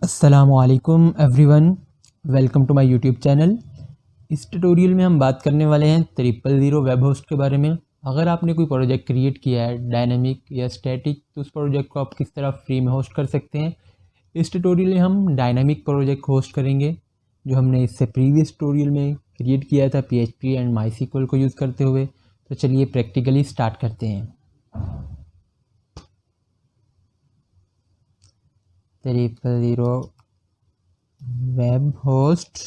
अस्सलामुअलैकुम everyone, welcome to my YouTube channel. इस tutorial में हम बात करने वाले हैं 000 वेब होस्ट के बारे में। अगर आपने कोई प्रोजेक्ट क्रिएट किया है डायनामिक या स्टैटिक, तो उस प्रोजेक्ट को आप किस तरह फ्री में होस्ट कर सकते हैं। इस ट्यूटोरियल में हम डायनामिक प्रोजेक्ट होस्ट करेंगे, जो हमने इससे प्रीवियस ट्यूटोरियल में क्रिएट किया था PHP एंड MySQL को यूज़ करते हुए। तो चलिए प्रैक्टिकली स्टार्ट करते हैं। 000 वेब होस्ट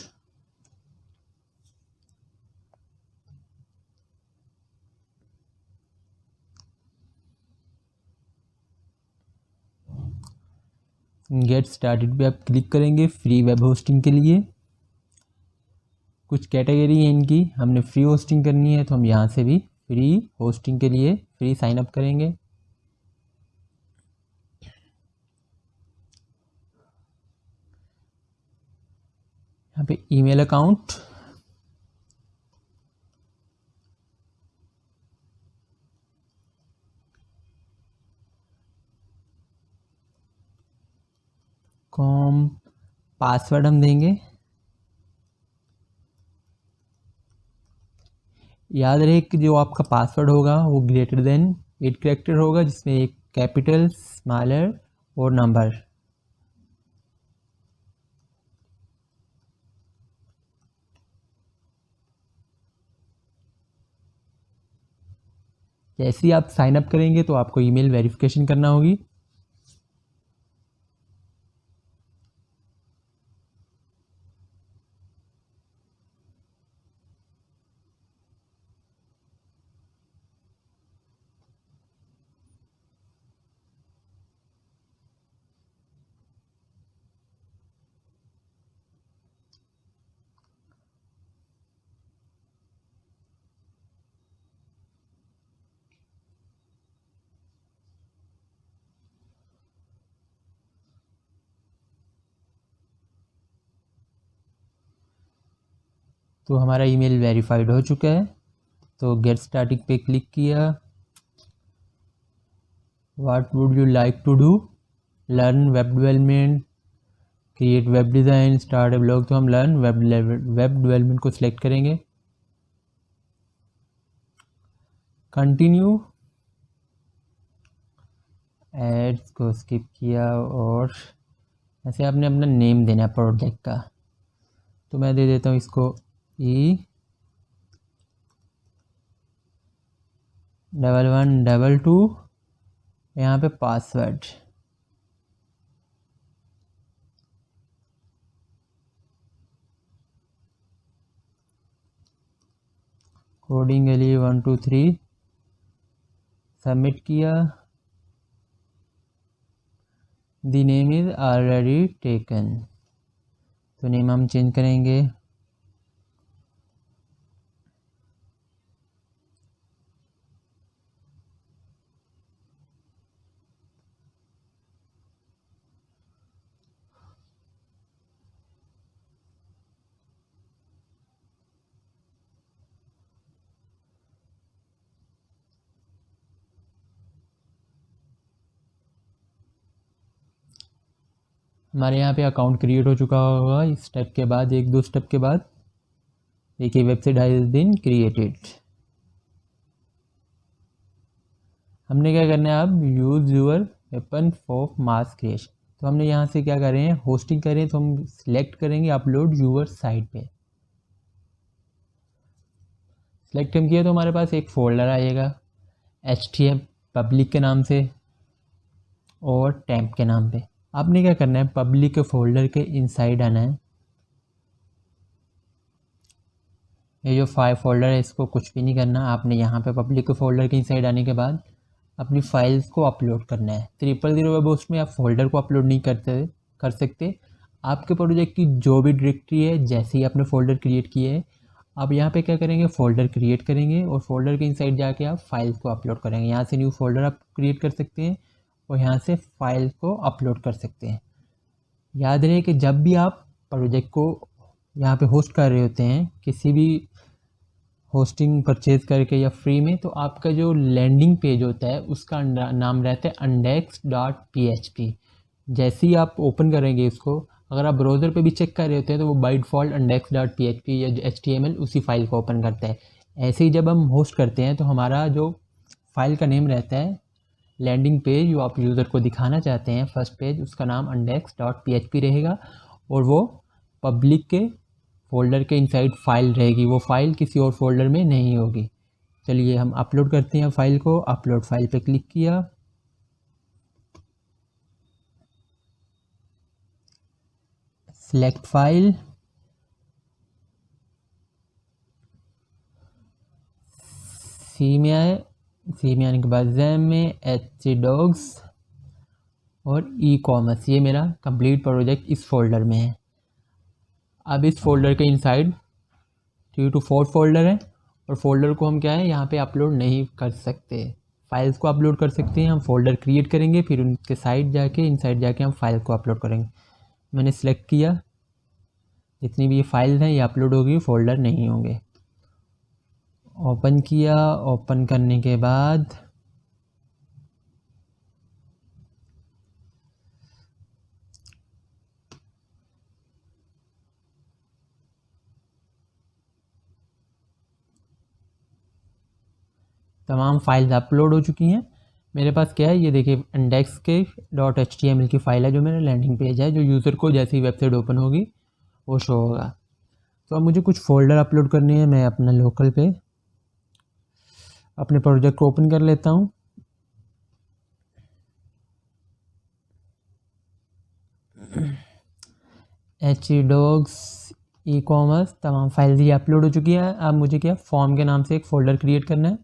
गेट स्टार्टेड पे आप क्लिक करेंगे फ्री वेब होस्टिंग के लिए। कुछ कैटेगरी है इनकी, हमने फ्री होस्टिंग करनी है तो हम यहाँ से भी फ्री होस्टिंग के लिए फ्री साइन अप करेंगे। यहाँ पे ईमेल अकाउंट, कॉम, पासवर्ड हम देंगे। याद रहे कि जो आपका पासवर्ड होगा वो ग्रेटर देन 8 कैरेक्टर होगा, जिसमें एक कैपिटल, स्मॉलर और नंबर। जैसे ही आप साइन अप करेंगे तो आपको ईमेल वेरिफिकेशन करना होगी। तो हमारा ईमेल वेरीफाइड हो चुका है। तो गेट स्टार्टिंग पे क्लिक किया। What would you like to do? Learn web development, create web design, start a blog. तो हम लर्न वेब डेवलपमेंट को सिलेक्ट करेंगे। कंटिन्यू, एड्स को स्किप किया और ऐसे आपने अपना नेम देना है प्रोजेक्ट का। तो मैं दे देता हूँ इसको E1122। यहाँ पे पासवर्ड, कोडिंग के लिए 1 2 3 सबमिट किया। The name is already taken, तो नेम हम चेंज करेंगे। हमारे यहाँ पे अकाउंट क्रिएट हो चुका होगा। इस स्टेप के बाद, एक दो स्टेप के बाद देखिए वेबसाइट हैज़ बीन क्रिएटेड। हमने क्या करना है, अब use your weapon for mass creation. तो हमने यहाँ से क्या कर रहे हैं, होस्टिंग कर रहे हैं, तो हम सिलेक्ट करेंगे अपलोड यूर साइट पे। सिलेक्ट हम किया तो हमारे पास एक फ़ोल्डर आएगा HTML पब्लिक के नाम से और टेम्प के नाम पे। आपने क्या करना है, पब्लिक फोल्डर के इनसाइड आना है। ये जो 5 फोल्डर है इसको कुछ भी नहीं करना। आपने यहाँ पे पब्लिक फोल्डर के इनसाइड आने के बाद अपनी फाइल्स को अपलोड करना है। 000 वेब होस्ट में आप फोल्डर को अपलोड नहीं कर सकते। आपके प्रोजेक्ट की जो भी डायरेक्टरी है, जैसे ही आपने फोल्डर क्रिएट किए है, आप यहाँ पे क्या करेंगे, फ़ोल्डर क्रिएट करेंगे और फोल्डर के इनसाइड जाके आप फाइल्स को अपलोड करेंगे। यहाँ से न्यू फोल्डर आप क्रिएट कर सकते हैं और यहाँ से फाइल को अपलोड कर सकते हैं। याद रहे कि जब भी आप प्रोजेक्ट को यहाँ पे होस्ट कर रहे होते हैं, किसी भी होस्टिंग परचेज करके या फ्री में, तो आपका जो लैंडिंग पेज होता है उसका नाम रहता है index.php। जैसे ही आप ओपन करेंगे इसको, अगर आप ब्राउज़र पे भी चेक कर रहे होते हैं तो वो बाय डिफ़ॉल्ट index.php या HTML उसी फाइल को ओपन करता है। ऐसे ही जब हम होस्ट करते हैं तो हमारा जो फाइल का नेम रहता है, लैंडिंग पेज जो आप यूज़र को दिखाना चाहते हैं फर्स्ट पेज, उसका नाम index.php रहेगा और वो पब्लिक के फोल्डर के इनसाइड फाइल रहेगी, वो फाइल किसी और फोल्डर में नहीं होगी। चलिए हम अपलोड करते हैं फाइल को। अपलोड फाइल पे क्लिक किया, सिलेक्ट फाइल, सी में आए, सी में आने के बाद जैम में htdocs और ई कॉमर्स, ये मेरा कंप्लीट प्रोजेक्ट इस फोल्डर में है। अब इस फोल्डर के इनसाइड 3 to 4 फोल्डर है और फोल्डर को हम क्या है यहाँ पे अपलोड नहीं कर सकते। फाइल्स को अपलोड कर सकते हैं हम, फोल्डर क्रिएट करेंगे फिर उनके साइड जाके इनसाइड जाके हम फाइल को अपलोड करेंगे। मैंने सेलेक्ट किया, जितनी भी ये फाइल्स हैं ये अपलोड होगी, फोल्डर नहीं होंगे। ओपन किया, ओपन करने के बाद तमाम फाइल्स अपलोड हो चुकी हैं। मेरे पास क्या है, ये देखिए इंडेक्स के .html की फ़ाइल है जो मेरा लैंडिंग पेज है, जो यूज़र को जैसे ही वेबसाइट ओपन होगी वो शो होगा। तो अब मुझे कुछ फ़ोल्डर अपलोड करने हैं। मैं अपना लोकल पे अपने प्रोजेक्ट को ओपन कर लेता हूँ। htdocs, ई कॉमर्स, तमाम फाइल्स ये अपलोड हो चुकी है। अब मुझे क्या फॉर्म के नाम से एक फ़ोल्डर क्रिएट करना है।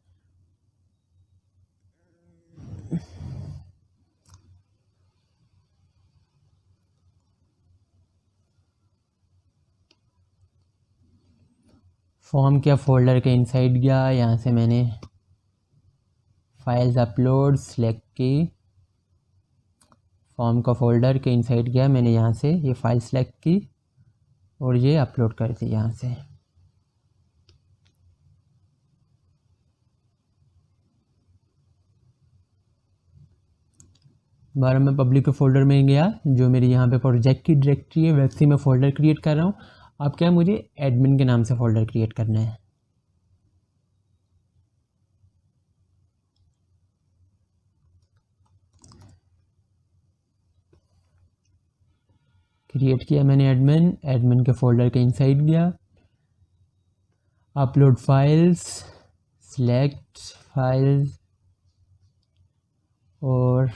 फॉर्म क्या फोल्डर के इनसाइड गया, यहाँ से मैंने फाइल्स अपलोड सेलेक्ट की, फॉर्म का फोल्डर के इनसाइड गया, मैंने यहाँ से ये फाइल सेलेक्ट की और ये अपलोड कर दी यहाँ से। दोबारा मैं पब्लिक के फोल्डर में गया, जो मेरी यहाँ पे प्रोजेक्ट की डायरेक्टरी है वैसे मैं फ़ोल्डर क्रिएट कर रहा हूँ। अब क्या है, मुझे एडमिन के नाम से फ़ोल्डर क्रिएट करना है। क्रिएट किया मैंने एडमिन, एडमिन के फोल्डर के इनसाइड गया, अपलोड फाइल्स, सिलेक्ट फाइल्स और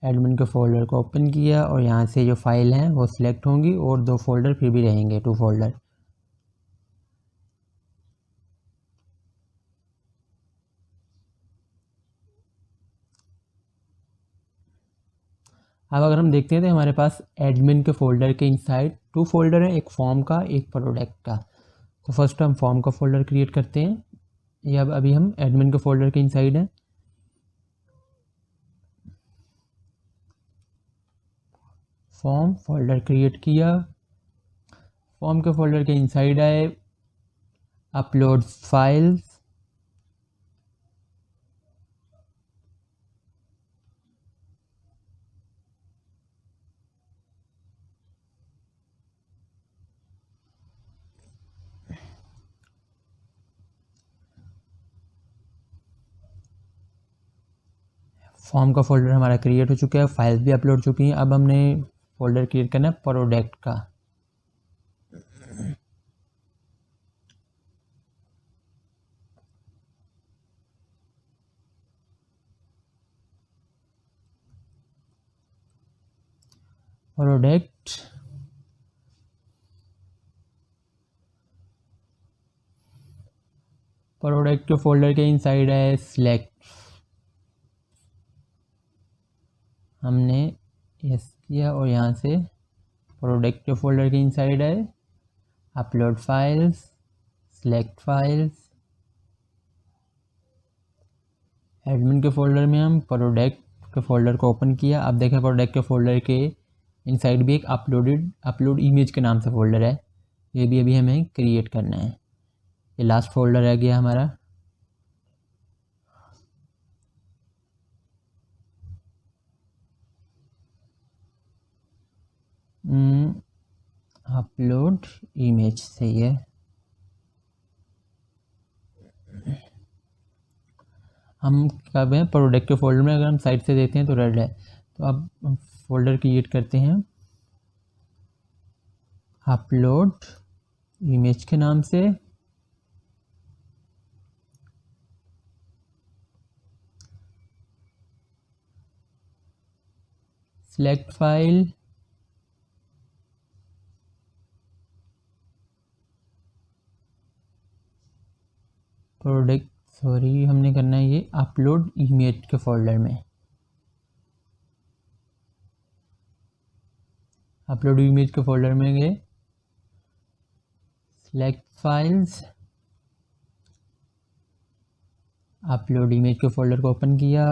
एडमिन के फोल्डर को ओपन किया और यहाँ से जो फाइल हैं वो सिलेक्ट होंगी और 2 फोल्डर फिर भी रहेंगे, 2 फोल्डर। अब अगर हम देखते हैं तो हमारे पास एडमिन के फोल्डर के इनसाइड 2 फोल्डर हैं, एक फॉर्म का एक प्रोडक्ट का। तो फर्स्ट हम फॉर्म का फोल्डर क्रिएट करते हैं। ये अब अभी हम एडमिन के फोल्डर के इनसाइड हैं। फॉर्म फोल्डर क्रिएट किया, फॉर्म के फोल्डर के इनसाइड आए, अपलोड फाइल्स, फॉर्म का फोल्डर हमारा क्रिएट हो चुका है, फाइल्स भी अपलोड चुकी हैं। अब हमने फोल्डर क्रिएट करना है प्रोडक्ट का। प्रोडक्ट प्रोडक्ट के फोल्डर के इनसाइड है सिलेक्ट, हमने यस किया और यहाँ से प्रोडक्ट के फोल्डर के इनसाइड है upload files, select files, admin के फोल्डर में हम प्रोडक्ट के फोल्डर को ओपन किया। अब देखें प्रोडक्ट के फोल्डर के इनसाइड भी एक अपलोड इमेज के नाम से फोल्डर है, ये भी अभी हमें क्रिएट करना है। ये लास्ट फोल्डर रह गया हमारा। अपलोड इमेज सही है। हम कब हैं प्रोडक्ट के फोल्डर में, अगर हम साइड से देते हैं तो रेड है। तो अब हम फोल्डर क्रिएट करते हैं अपलोड इमेज के नाम से। सिलेक्ट फाइल, प्रोडक्ट, सॉरी हमने करना है ये अपलोड इमेज के फोल्डर में। अपलोड इमेज के फोल्डर में गए, सिलेक्ट फाइल्स, अपलोड इमेज के फोल्डर को ओपन किया।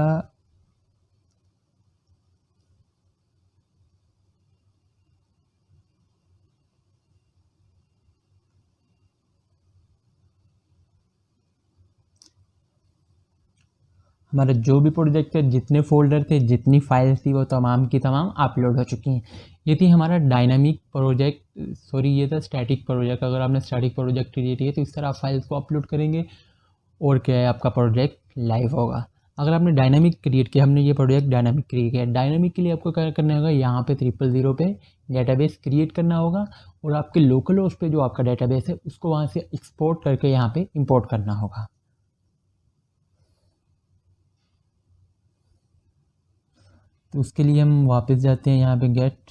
हमारा जो भी प्रोजेक्ट है, जितने फोल्डर थे, जितनी फाइल्स थी, वो तमाम की तमाम अपलोड हो चुकी हैं। ये थी हमारा डायनामिक प्रोजेक्ट, सॉरी ये था स्टैटिक प्रोजेक्ट। अगर आपने स्टैटिक प्रोजेक्ट क्रिएट किया तो इस तरह आप फाइल्स को अपलोड करेंगे और क्या है, आपका प्रोजेक्ट लाइव होगा। अगर आपने डायनामिक क्रिएट किया, हमने ये प्रोजेक्ट डायनामिक क्रिएट किया, डायनामिक के लिए आपको क्या करना होगा, यहाँ पे 000 पे डेटाबेस क्रिएट करना होगा और आपके लोकल होस्ट पे जो आपका डेटाबेस है उसको वहाँ से एक्सपोर्ट करके यहाँ पे इंपोर्ट करना होगा। तो उसके लिए हम वापस जाते हैं यहाँ पे गेट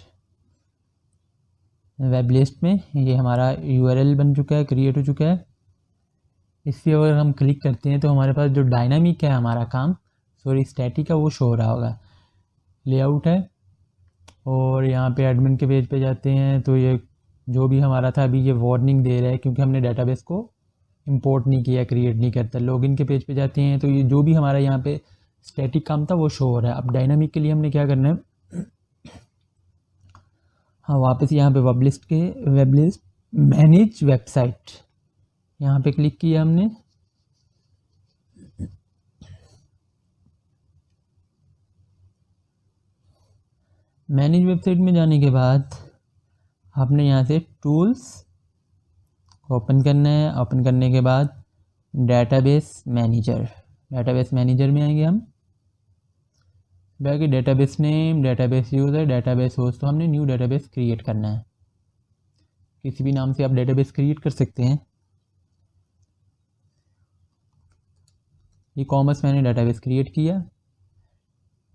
वेब लिस्ट में। ये हमारा यूआरएल बन चुका है, क्रिएट हो चुका है। इस पर अगर हम क्लिक करते हैं तो हमारे पास जो डायनामिक है हमारा काम, सॉरी स्टैटिक है, वो शो हो रहा होगा। लेआउट है और यहाँ पे एडमिन के पेज पे जाते हैं तो ये जो भी हमारा था अभी ये वार्निंग दे रहा है क्योंकि हमने डेटाबेस को इंपोर्ट नहीं किया, क्रिएट नहीं करता। लॉगिन के पेज पे जाते हैं तो ये जो भी हमारा यहाँ पे स्टैटिक काम था वो शो हो रहा है। अब डायनामिक के लिए हमने क्या करना है, हाँ वापस यहाँ पे वेब लिस्ट मैनेज वेबसाइट, यहाँ पे क्लिक किया हमने। मैनेज वेबसाइट में जाने के बाद आपने यहाँ से टूल्स ओपन करना है। ओपन करने के बाद डेटाबेस मैनेजर में आएंगे हम। बाकी database name, database user, database host, तो हमने न्यू डेटाबेस क्रिएट करना है। किसी भी नाम से आप डेटाबेस क्रिएट कर सकते हैं। ई कॉमर्स मैंने डेटाबेस क्रिएट किया।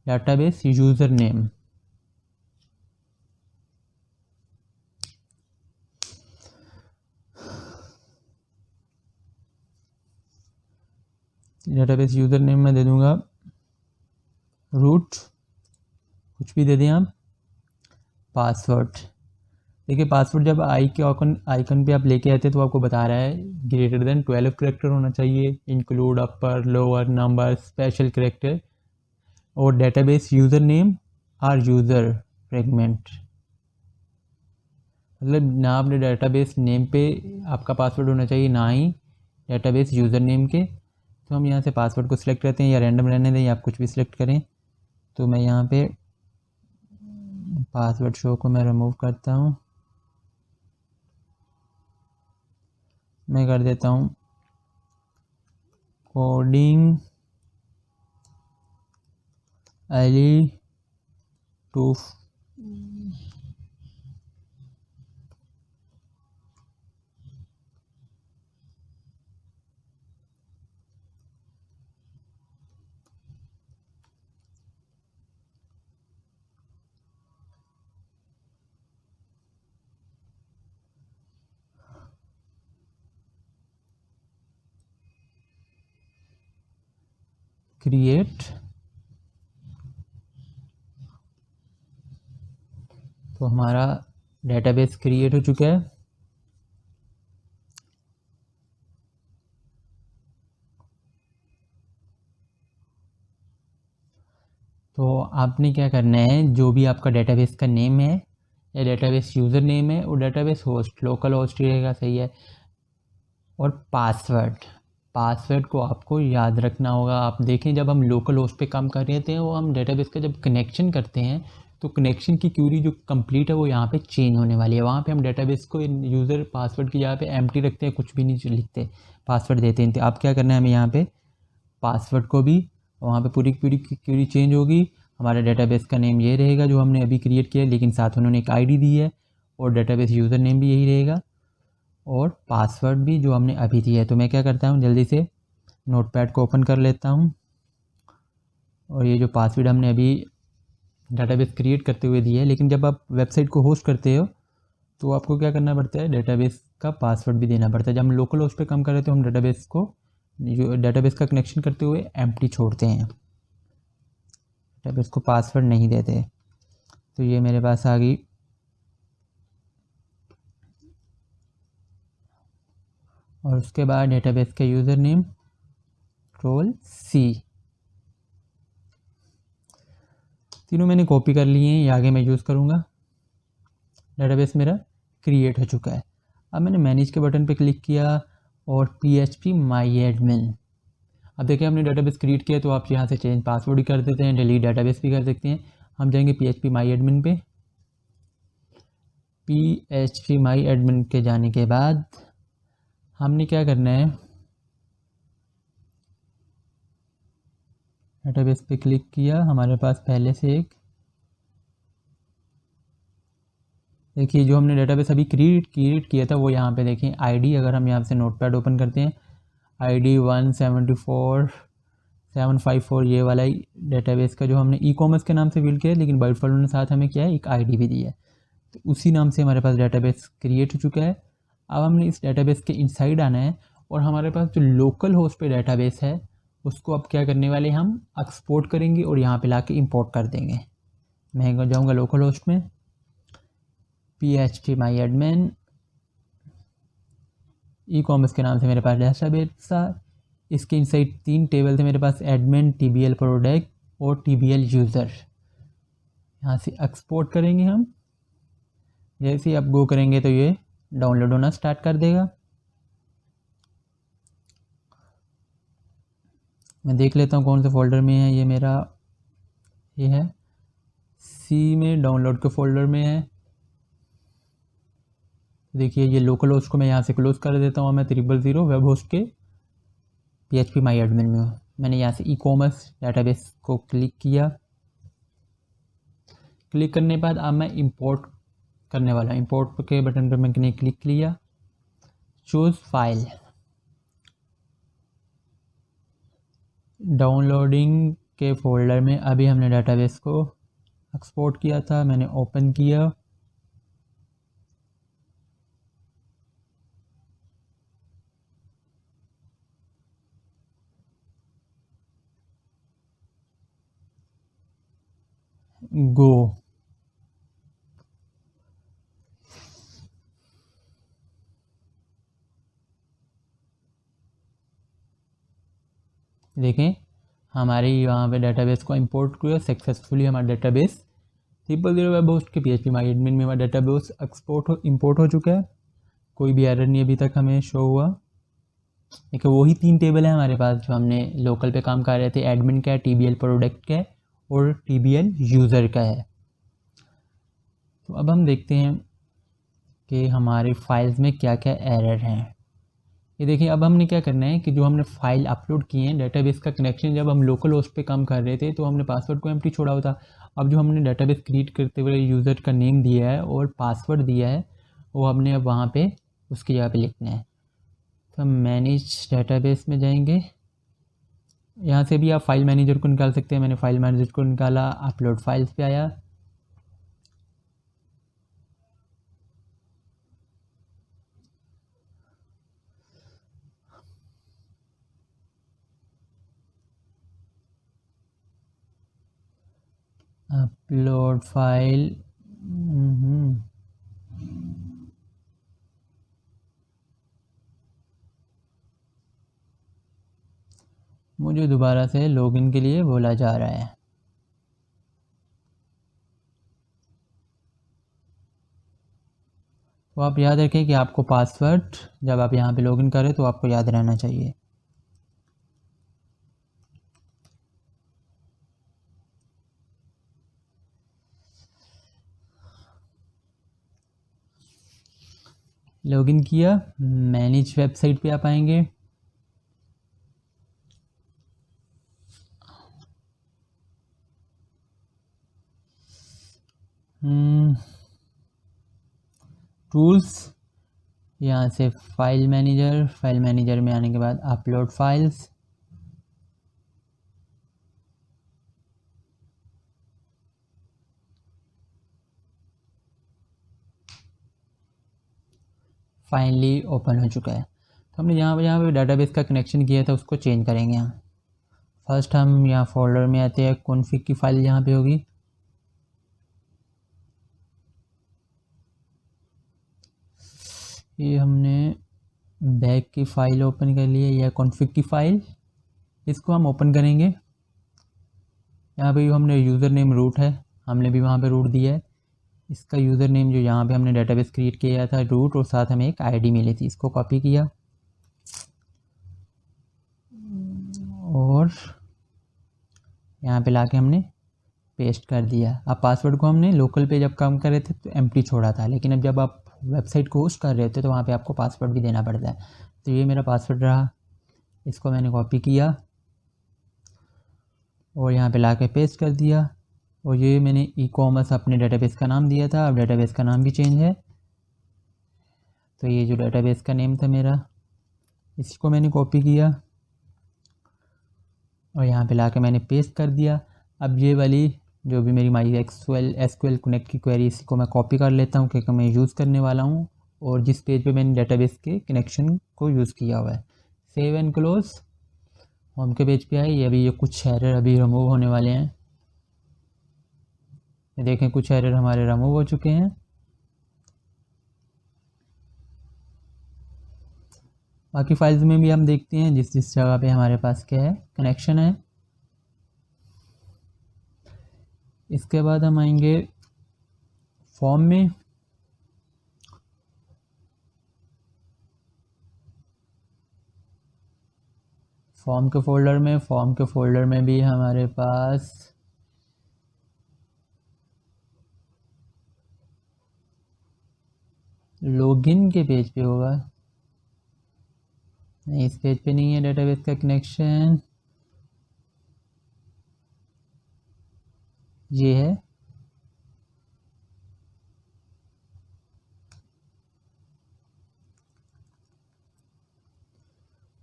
Database user name, database user name में दे दूंगा रूट, कुछ भी दे दें आप। पासवर्ड, देखिए पासवर्ड जब आइकन पे आप लेके आते हैं तो आपको बता रहा है ग्रेटर देन 12 करेक्टर होना चाहिए, include upper lower number special character. और database user name or user fragment, मतलब ना अपने डेटाबेस नेम पे आपका पासवर्ड होना चाहिए, ना ही डेटाबेस यूज़र नेम के। तो हम यहाँ से पासवर्ड को सिलेक्ट करते हैं, या रैंडम रहने दें या आप कुछ भी सिलेक्ट करें। तो मैं यहाँ पे पासवर्ड शो को मैं रिमूव करता हूँ, मैं कर देता हूँ कोडिंग एली 2। क्रिएट, तो हमारा डेटाबेस क्रिएट हो चुका है। तो आपने क्या करना है, जो भी आपका डेटाबेस का नेम है या डेटाबेस यूज़र नेम है, वो डेटाबेस होस्ट लोकल होस्ट ही रहेगा, सही है। और पासवर्ड को आपको याद रखना होगा। आप देखें जब हम लोकल होस्ट पे काम कर रहे थे, वो हम डेटाबेस का जब कनेक्शन करते हैं तो कनेक्शन की क्यूरी जो कंप्लीट है वो यहाँ पे चेंज होने वाली है। वहाँ पे हम डेटाबेस को यूज़र पासवर्ड की जगह पे एम्प्टी रखते हैं, कुछ भी नहीं लिखते, पासवर्ड देते हैं। तो अब क्या करना है हमें यहाँ पे पासवर्ड को भी, वहाँ पे पूरी पूरी क्यूरी चेंज होगी। हमारा डेटाबेस का नेम ये रहेगा जो हमने अभी क्रिएट किया है, लेकिन साथ उन्होंने एक आईडी दी है, और डेटाबेस यूज़र नेम भी यही रहेगा, और पासवर्ड भी जो हमने अभी दिया है। तो मैं क्या करता हूँ, जल्दी से नोटपैड को ओपन कर लेता हूँ, और ये जो पासवर्ड हमने अभी डेटाबेस क्रिएट करते हुए दिया है, लेकिन जब आप वेबसाइट को होस्ट करते हो तो आपको क्या करना पड़ता है, डेटाबेस का पासवर्ड भी देना पड़ता है। जब हम लोकल होस्ट पे काम कर रहे तो हम डेटाबेस को, जो डेटाबेस का कनेक्शन करते हुए एम्प्टी छोड़ते हैं, डेटाबेस को पासवर्ड नहीं देते। तो ये मेरे पास आ गई, और उसके बाद डेटाबेस का यूज़र नेम कंट्रोल C, तीनों मैंने कॉपी कर लिए हैं, ये आगे मैं यूज़ करूँगा। डेटाबेस मेरा क्रिएट हो चुका है। अब मैंने मैनेज के बटन पे क्लिक किया और PHP MyAdmin। अब देखिए हमने डेटाबेस क्रिएट किया, तो आप यहाँ से चेंज पासवर्ड भी कर देते हैं, डिलीट डेटाबेस भी कर सकते हैं। हम जाएंगे PHP MyAdmin पे। PHP MyAdmin के जाने के बाद हमने क्या करना है, डेटाबेस पे क्लिक किया, हमारे पास पहले से एक, देखिए जो हमने डेटाबेस अभी क्रिएट किया था वो यहाँ पे देखें आईडी, अगर हम यहाँ से नोटपैड ओपन करते हैं, ID 174,754 ये वाला डेटाबेस का जो हमने ई कॉमर्स के नाम से बिल्ड किया है, लेकिन बाय डिफ़ॉल्ट ने साथ हमें क्या है, एक ID भी दी है। तो उसी नाम से हमारे पास डेटाबेस क्रिएट हो चुका है। अब हमने इस डेटाबेस के इनसाइड आना है, और हमारे पास जो लोकल होस्ट पे डेटाबेस है उसको अब क्या करने वाले, हम एक्सपोर्ट करेंगे और यहाँ पे लाके इंपोर्ट कर देंगे। मैं जाऊँगा लोकल होस्ट में, PHP MyAdmin, ई कॉमर्स के नाम से मेरे पास डेटाबेस था। इसके इनसाइड 3 टेबल थे मेरे पास, एडमिन, TBL प्रोडक्ट और TBL यूज़र। यहाँ से एक्सपोर्ट करेंगे हम, जैसे ही आप गो करेंगे तो ये डाउनलोड होना स्टार्ट कर देगा। मैं देख लेता हूँ कौन से फोल्डर में है, ये मेरा ये है C में, डाउनलोड के फोल्डर में है। देखिए ये लोकल होस्ट को मैं यहाँ से क्लोज कर देता हूँ, मैं 000 वेब होस्ट के PHP MyAdmin में हूँ। मैंने यहाँ से ई कॉमर्स डेटाबेस को क्लिक किया, क्लिक करने के बाद अब मैं इंपोर्ट करने वाला हूँ। इंपोर्ट के बटन पर मैंने क्लिक किया, चूज़ फाइल, डाउनलोडिंग के फोल्डर में अभी हमने डेटाबेस को एक्सपोर्ट किया था, मैंने ओपन किया, गो। देखें हमारे यहाँ पे डेटाबेस को इंपोर्ट किया सक्सेसफुली। हमारा डेटाबेस 000 वेब होस्ट के PHP MyAdmin में हमारा डेटाबेस इंपोर्ट हो चुका है। कोई भी एरर नहीं अभी तक हमें शो हुआ। देखिए वही 3 टेबल है हमारे पास जो हमने लोकल पे काम कर रहे थे, एडमिन का है, TBL प्रोडक्ट का है और TBL यूज़र का है। तो अब हम देखते हैं कि हमारी फाइल्स में क्या क्या एरर हैं। ये देखिए अब हमने क्या करना है कि जो हमने फाइल अपलोड किए हैं, डेटाबेस का कनेक्शन जब हम लोकल होस्ट पे काम कर रहे थे तो हमने पासवर्ड को एम्प्टी छोड़ा हुआ था। अब जो हमने डेटाबेस क्रिएट करते हुए यूज़र का नेम दिया है और पासवर्ड दिया है, वो हमने अब वहाँ पे उसकी जगह पे लिखना है। तो हम मैनेज डेटाबेस में जाएंगे, यहाँ से भी आप फाइल मैनेजर को निकाल सकते हैं। मैंने फाइल मैनेजर को निकाला, अपलोड फाइल्स पे आया, अपलोड फाइल, मुझे दोबारा से लॉगिन के लिए बोला जा रहा है। तो आप याद रखें कि आपको पासवर्ड जब आप यहाँ पे लॉगिन करें तो आपको याद रहना चाहिए। लॉगिन किया, मैनेज वेबसाइट पे आप आएंगे। टूल्स, यहाँ से फाइल मैनेजर में आने के बाद अपलोड फाइल्स, फाइनली ओपन हो चुका है। तो हमने यहाँ पे डाटाबेस का कनेक्शन किया था उसको चेंज करेंगे। यहाँ फर्स्ट हम यहाँ फोल्डर में आते हैं, कॉन्फ़िग की फाइल यहाँ पे होगी, ये हमने बैक की फ़ाइल ओपन कर ली है, यह कॉन्फ़िग की फ़ाइल, इसको हम ओपन करेंगे। यहाँ पे हमने यूज़र नेम रूट है, हमने भी वहाँ पे रूट दिया है। इसका यूज़र नेम जो यहाँ पे हमने डेटाबेस क्रिएट किया था रूट, और साथ हमें एक आईडी मिली थी, इसको कॉपी किया और यहाँ पे लाके हमने पेस्ट कर दिया। अब पासवर्ड को हमने लोकल पे जब काम कर रहे थे तो एम्प्टी छोड़ा था, लेकिन अब जब आप वेबसाइट को होस्ट कर रहे थे तो वहाँ पे आपको पासवर्ड भी देना पड़ता है। तो ये मेरा पासवर्ड रहा, इसको मैंने कॉपी किया और यहाँ पे लाके पेस्ट कर दिया। और ये मैंने ई-कॉमर्स अपने डेटाबेस का नाम दिया था, अब डेटाबेस का नाम भी चेंज है। तो ये जो डेटाबेस का नेम था मेरा, इसको मैंने कॉपी किया और यहाँ पे लाके मैंने पेस्ट कर दिया। अब ये वाली जो भी मेरी माई एसक्यूएल कनेक्ट की क्वेरी, इसको मैं कॉपी कर लेता हूँ क्योंकि मैं यूज़ करने वाला हूँ और जिस पेज पे मैंने डेटाबेस के कनेक्शन को यूज़ किया हुआ है। सेव एंड क्लोज, होम के पेज पे आए। ये अभी ये कुछ एरर अभी रिमूव होने वाले हैं, ये देखें कुछ एरर हमारे रिमूव हो चुके हैं। बाकी फाइल्स में भी हम देखते हैं जिस जिस जगह पे हमारे पास क्या है कनेक्शन है। इसके बाद हम आएंगे फॉर्म में, फॉर्म के फोल्डर में भी हमारे पास लॉगिन के पेज पे होगा, नहीं इस पेज पे नहीं है डेटाबेस का कनेक्शन, ये है।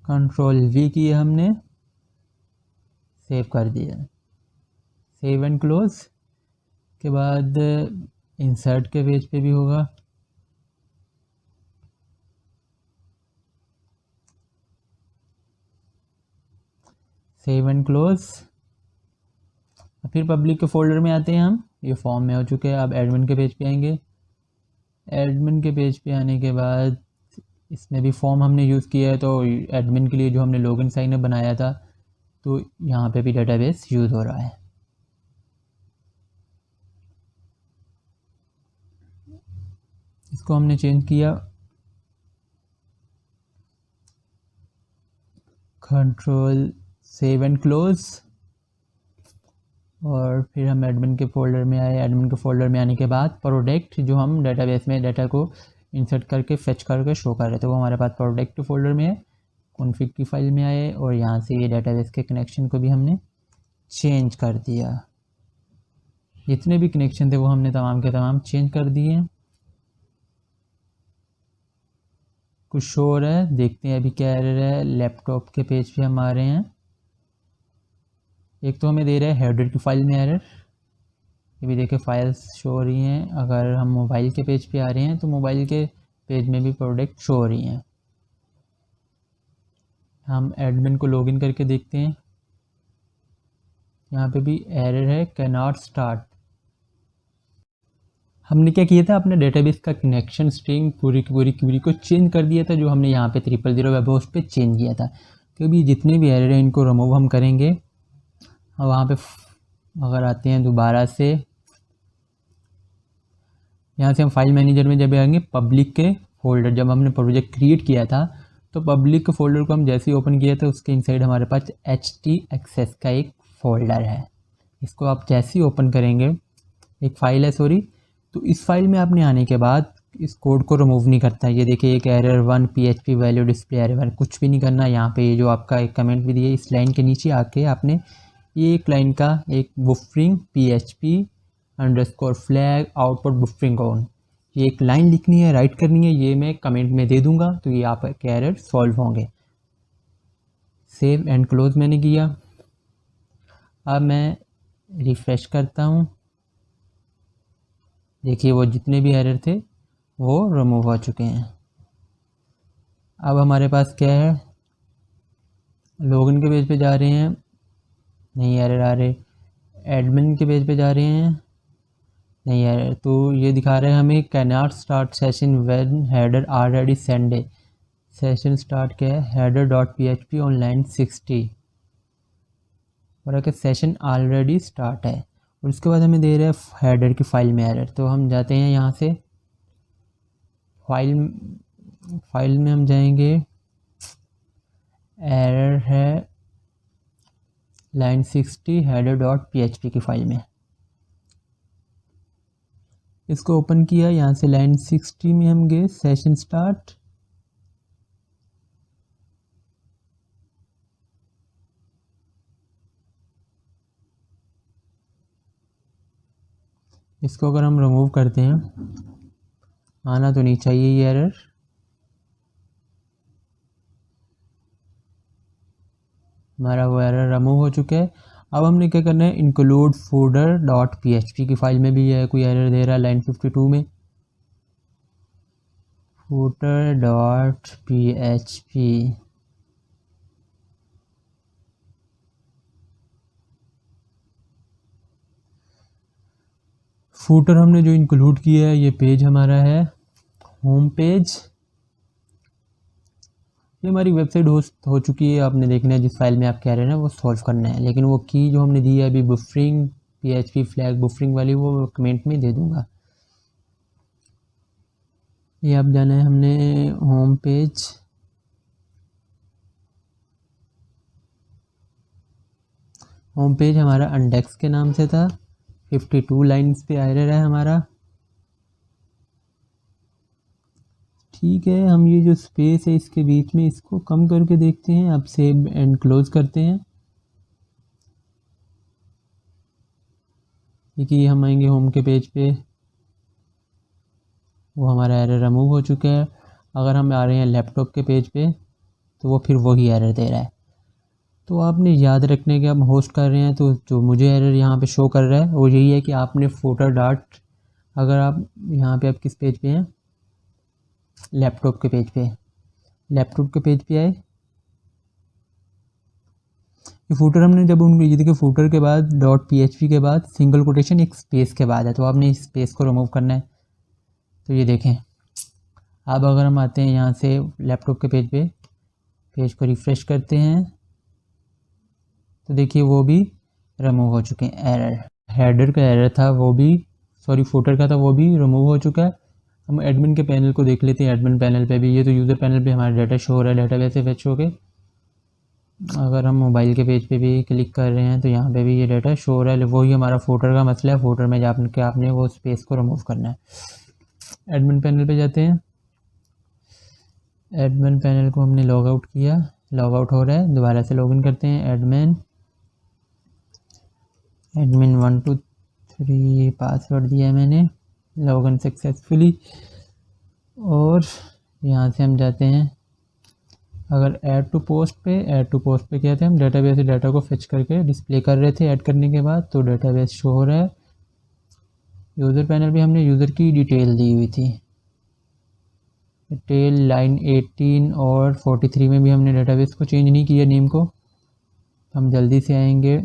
कंट्रोल वी किया हमने, सेव कर दिया, सेव एंड क्लोज। के बाद इंसर्ट के पेज पे भी होगा, सेव एंड क्लोज। फिर पब्लिक के फोल्डर में आते हैं हम, ये फॉर्म में हो चुके हैं। अब एडमिन के पेज पे आएंगे, एडमिन के पेज पे आने के बाद इसमें भी फॉर्म हमने यूज़ किया है, तो एडमिन के लिए जो हमने लॉगिन साइन अप बनाया था तो यहाँ पे भी डेटाबेस यूज़ हो रहा है। इसको हमने चेंज किया, कंट्रोल सेव एंड क्लोज। और फिर हम एडमिन के फोल्डर में आए, एडमिन के फोल्डर में आने के बाद प्रोडक्ट जो हम डेटाबेस में डाटा को इंसर्ट करके फेच करके शो कर रहे थे वो हमारे पास प्रोडक्ट फोल्डर में है। कॉन्फ़िग की फाइल में आए और यहाँ से ये डेटाबेस के कनेक्शन को भी हमने चेंज कर दिया, जितने भी कनेक्शन थे वो हमने तमाम के तमाम चेंज कर दिए। कुछ शो हो रहा है, देखते हैं अभी क्या एरर है। लैपटॉप के पेज पे हम आ रहे हैं, एक तो हमें दे रहा है हेडर की फाइल में एरर, ये भी देखें फाइल्स शो हो रही हैं। अगर हम मोबाइल के पेज पे आ रहे हैं तो मोबाइल के पेज में भी प्रोडक्ट शो हो रही हैं। हम एडमिन को लॉगिन करके देखते हैं, यहाँ पे भी एरर है, कैन नॉट स्टार्ट। हमने क्या किया था, अपने डेटाबेस का कनेक्शन स्ट्रिंग पूरी की पूरी को चेंज कर दिया था, जो हमने यहाँ पे 000 वेब होस्ट पे चेंज किया था। तो अभी जितने भी एरर हैं इनको रिमूव हम करेंगे। और वहाँ पे अगर आते हैं दोबारा से, यहाँ से हम फाइल मैनेजर में जब आएंगे पब्लिक के फोल्डर, जब हमने प्रोजेक्ट क्रिएट किया था तो पब्लिक के फोल्डर को हम जैसे ही ओपन किया था उसके इनसाइड हमारे पास htxs का एक फ़ोल्डर है। इसको आप जैसे ही ओपन करेंगे, एक फ़ाइल है सॉरी, तो इस फाइल में आपने आने के बाद इस कोड को रिमूव नहीं करता है। ये देखिए एक error 1 PHP value display error, कुछ भी नहीं करना। यहाँ पे ये जो आपका एक कमेंट भी दिया, इस लाइन के नीचे आके आपने ये एक लाइन का एक buffering PHP underscore flag output buffering on, ये एक लाइन लिखनी है, राइट करनी है। ये मैं कमेंट में दे दूंगा तो ये आपके एरर सॉल्व होंगे। सेव एंड क्लोज मैंने किया। अब मैं रिफ़्रेश करता हूँ, देखिए वो जितने भी एरर थे वो रिमूव हो चुके हैं। अब हमारे पास क्या है, लॉगिन के पेज पे जा रहे हैं, नहीं एरर आ रहे। एडमिन के पेज पे जा रहे हैं, नहीं एरर। तो ये दिखा रहे हैं हमें can not start session when header already send है। सेशन स्टार्ट क्या है, header dot PHP on line 60 और अगर सेशन ऑलरेडी स्टार्ट है। और उसके बाद हमें दे रहा है हेडर की फ़ाइल में एरर। तो हम जाते हैं यहाँ से फाइल में हम जाएंगे, एरर है लाइन 60 हेडर डॉट PHP की फ़ाइल में। इसको ओपन किया, यहाँ से लाइन 60 में हम गए, सेशन स्टार्ट, इसको अगर हम रिमूव करते हैं, आना तो नहीं चाहिए ये एरर। हमारा वो एरर रिमूव हो चुका है। अब हमने क्या करना है, इंक्लूड फोल्डर डॉट PHP की फ़ाइल में भी है कोई एरर दे रहा है लाइन 52 में, फूटर डॉट PHP। फूटर हमने जो इंक्लूड किया है, ये पेज हमारा है होम पेज। ये हमारी वेबसाइट होस्ट हो चुकी है, आपने देखना है जिस फाइल में आप कह रहे हैं ना वो सॉल्व करना है। लेकिन वो की जो हमने दी है अभी बुफरिंग PHP फ्लैग बुफरिंग वाली, वो कमेंट में दे दूंगा। ये अब जाना है हमने होम पेज, होम पेज हमारा इंडेक्स के नाम से था, 52 लाइन्स पे एरर है हमारा। ठीक है, हम ये जो स्पेस है इसके बीच में इसको कम करके देखते हैं। अब सेव एंड क्लोज करते हैं। देखिए हम आएंगे होम के पेज पे, वो हमारा एरर रिमूव हो चुका है। अगर हम आ रहे हैं लैपटॉप के पेज पे तो वो फिर वही एरर दे रहा है। तो आपने याद रखने के, आप होस्ट कर रहे हैं तो जो मुझे एरर यहाँ पे शो कर रहा है वो यही है कि आपने फूटर डॉट, अगर आप यहाँ पे आप किस पेज पे हैं, लैपटॉप के पेज पे, लैपटॉप के पेज पे आए, ये फूटर हमने जब उनको ये देखिए फूटर के बाद डॉट PHP के बाद सिंगल कोटेशन एक स्पेस के बाद है, तो आपने इस स्पेस को रिमूव करना है। तो ये देखें, अब अगर हम आते हैं यहाँ से लैपटॉप के पेज पे, पेज को रिफ़्रेश करते हैं तो देखिए वो भी रिमूव हो चुके हैं एरर। हेडर का एरर था वो भी, सॉरी फूटर का था वो भी रिमूव हो चुका है। हम एडमिन के पैनल को देख लेते हैं। एडमिन पैनल पे भी, ये तो यूज़र पैनल पे हमारा डाटा शो हो रहा है, डाटा वैसे फेच हो गए। अगर हम मोबाइल के पेज पे भी क्लिक कर रहे हैं तो यहाँ पे भी ये डाटा शो हो रहा है। वही हमारा फूटर का मसला है, फूटर में जाकर आपने वो स्पेस को रिमूव करना है। एडमिन पैनल पे जाते हैं, एडमिन पैनल को हमने लॉग आउट किया, लॉग आउट हो रहा है, दोबारा से लॉगिन करते हैं। एडमिन 1 2 3 पासवर्ड दिया है मैंने, लॉगिन सक्सेसफुली। और यहाँ से हम जाते हैं, अगर ऐड टू पोस्ट पे क्या थे, हम डेटाबेस से डाटा को फेच करके डिस्प्ले कर रहे थे ऐड करने के बाद, तो डेटाबेस शो हो रहा है। यूज़र पैनल पे हमने यूज़र की डिटेल दी हुई थी, डिटेल लाइन 18 और 43 में भी हमने डेटाबेस को चेंज नहीं किया नेम को। हम जल्दी से आएंगे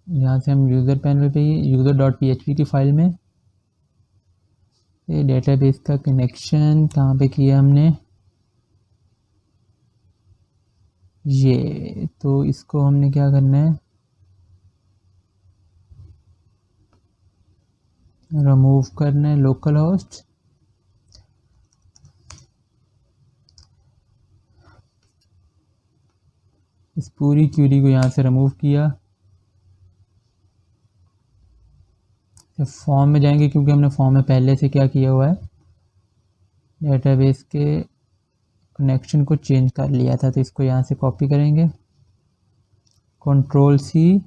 यहाँ से, हम यूज़र पैनल पे यूज़र डॉट PHP की फ़ाइल में ये डेटाबेस का कनेक्शन कहाँ पे किया हमने, ये तो इसको हमने क्या करना है, रिमूव करना है लोकल होस्ट। इस पूरी क्यूरी को यहाँ से रिमूव किया। फॉर्म में जाएंगे क्योंकि हमने फॉर्म में पहले से क्या किया हुआ है, डेटाबेस के कनेक्शन को चेंज कर लिया था, तो इसको यहाँ से कॉपी करेंगे, Ctrl+C,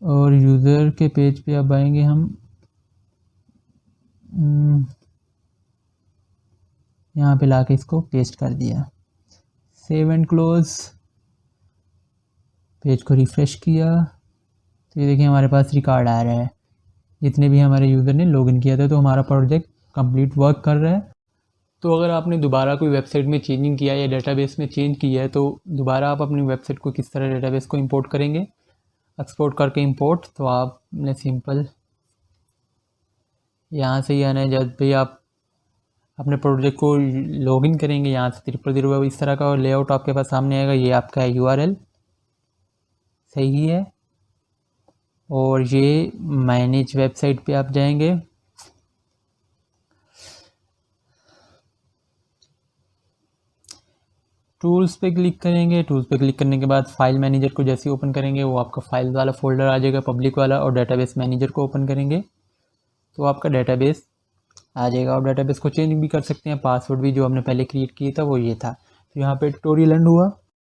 और यूज़र के पेज पे अब आएंगे हम, यहाँ पे लाके इसको पेस्ट कर दिया, सेव एंड क्लोज, पेज को रिफ़्रेश किया, तो ये देखिए हमारे पास रिकॉर्ड आ रहा है जितने भी हमारे यूज़र ने लॉगिन किया था, तो हमारा प्रोजेक्ट कंप्लीट वर्क कर रहा है। तो अगर आपने दोबारा कोई वेबसाइट में चेंजिंग किया है या डेटाबेस में चेंज किया है, तो दोबारा आप अपनी वेबसाइट को किस तरह डेटाबेस को इंपोर्ट करेंगे, एक्सपोर्ट करके इंपोर्ट, तो आपने सिंपल यहाँ से ही आना है। जब भी आप अपने प्रोजेक्ट को लॉगिन करेंगे, यहाँ से 000 इस तरह का लेआउट आपके पास सामने आएगा, ये आपका URL सही है, और ये मैनेज वेबसाइट पे आप जाएंगे, टूल्स पे क्लिक करेंगे, टूल्स पे क्लिक करने के बाद फाइल मैनेजर को जैसे ओपन करेंगे वो आपका फाइल वाला फोल्डर आ जाएगा, पब्लिक वाला, और डेटाबेस मैनेजर को ओपन करेंगे तो आपका डेटाबेस आ जाएगा। आप डेटाबेस को चेंज भी कर सकते हैं, पासवर्ड भी जो हमने पहले क्रिएट किया था वो ये था। तो यहाँ पे ट्यूटोरियल एंड हुआ।